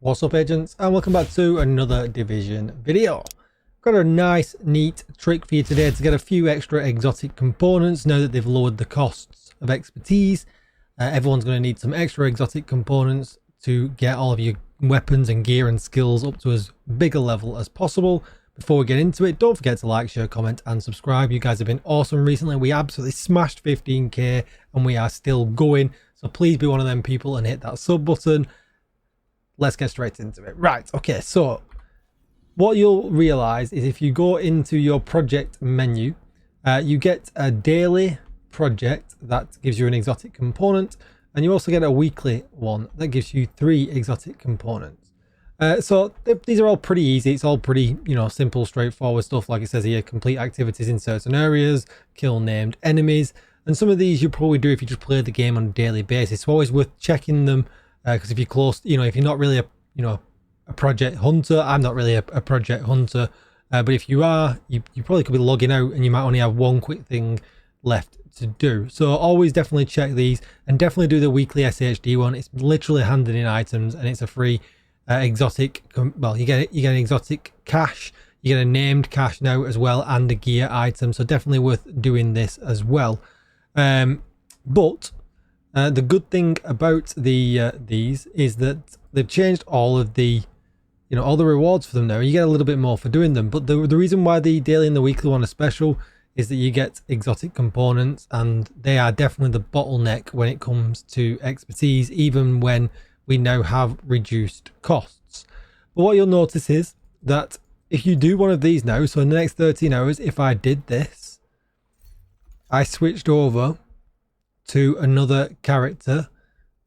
What's up, agents, and welcome back to another Division video. Got a nice neat trick for you today to get a few extra exotic components. Now that they've lowered the costs of expertise, everyone's going to need some extra exotic components to get all of your weapons and gear and skills up to as big a level as possible. Before we get into it, don't forget to like, share, comment and subscribe. You guys have been awesome recently. We absolutely smashed 15k and we are still going, so please be one of them people and hit that sub button. Let's get straight into it. Right, okay, so what you'll realize is if you go into your project menu, you get a daily project that gives you an exotic component, and you also get a weekly one that gives you 3 exotic components. So these are all pretty easy. It's all pretty, simple, straightforward stuff. Like it says here, complete activities in certain areas, kill named enemies, and some of these you probably do if you just play the game on a daily basis. So always worth checking them. Because if you're close, if you're not really a project hunter, I'm not really a project hunter, but if you are, you probably could be logging out and you might only have one quick thing left to do. So always definitely check these, and definitely do the weekly SHD one. It's literally handing in items, and it's a free exotic. Well, you get an exotic cache, you get a named cache now as well, and a gear item. So definitely worth doing this as well. But the good thing about these is that they've changed all of the, all the rewards for them now. You get a little bit more for doing them. But the reason why the daily and the weekly one are special is that you get exotic components, and they are definitely the bottleneck when it comes to expertise, even when we now have reduced costs. But what you'll notice is that if you do one of these now, so in the next 13 hours, if I did this, I switched over to another character,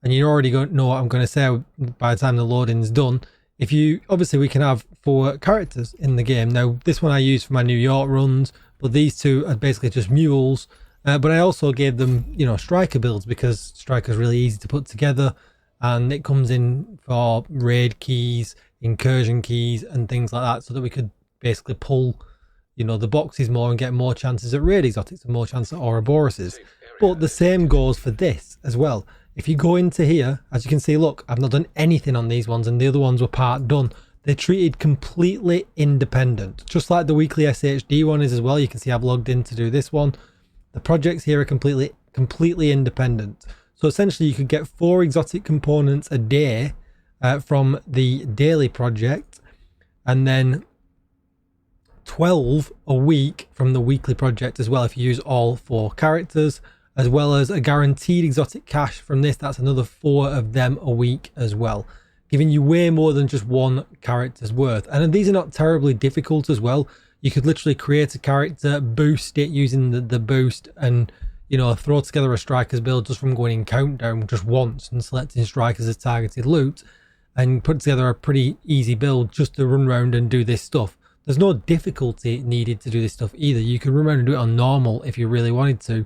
and you already know what I'm going to say by the time the loading's done. If you obviously, we can have 4 characters in the game. Now this one I use for my New York runs, but these 2 are basically just mules, but I also gave them striker builds, because striker's really easy to put together, and it comes in for raid keys, incursion keys and things like that, so that we could basically pull the boxes more and get more chances at raid exotics and more chances at Ouroboroses. But the same goes for this as well. If you go into here, as you can see, look, I've not done anything on these ones, and the other ones were part done. They're treated completely independent, just like the weekly SHD one is as well. You can see I've logged in to do this one. The projects here are completely independent. So essentially you could get 4 exotic components a day from the daily project, and then 12 a week from the weekly project as well, if you use all 4 characters, as well as a guaranteed exotic cache from this. That's another 4 of them a week as well, giving you way more than just 1 character's worth. And these are not terribly difficult as well. You could literally create a character, boost it using the boost, and throw together a striker's build just from going in countdown just once and selecting strikers as targeted loot, and put together a pretty easy build just to run around and do this stuff. There's no difficulty needed to do this stuff either. You can run around and do it on normal if you really wanted to.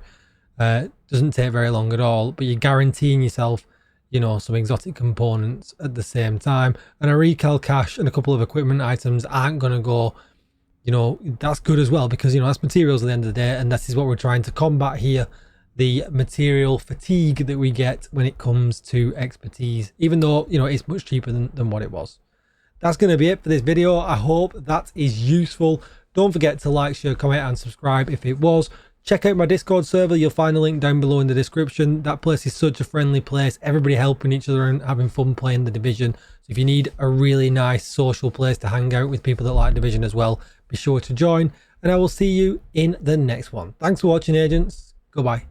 Doesn't take very long at all, but you're guaranteeing yourself some exotic components at the same time. And a recal cache and a couple of equipment items aren't going to go, that's good as well, because that's materials at the end of the day, and this is what we're trying to combat here, the material fatigue that we get when it comes to expertise, even though it's much cheaper than what it was. That's going to be it for this video. I hope that is useful. Don't forget to like, share, comment and subscribe if it was. Check out my Discord server. You'll find a link down below in the description. That place is such a friendly place. Everybody helping each other and having fun playing the Division. So if you need a really nice social place to hang out with people that like Division as well, be sure to join. And I will see you in the next one. Thanks for watching, agents. Goodbye.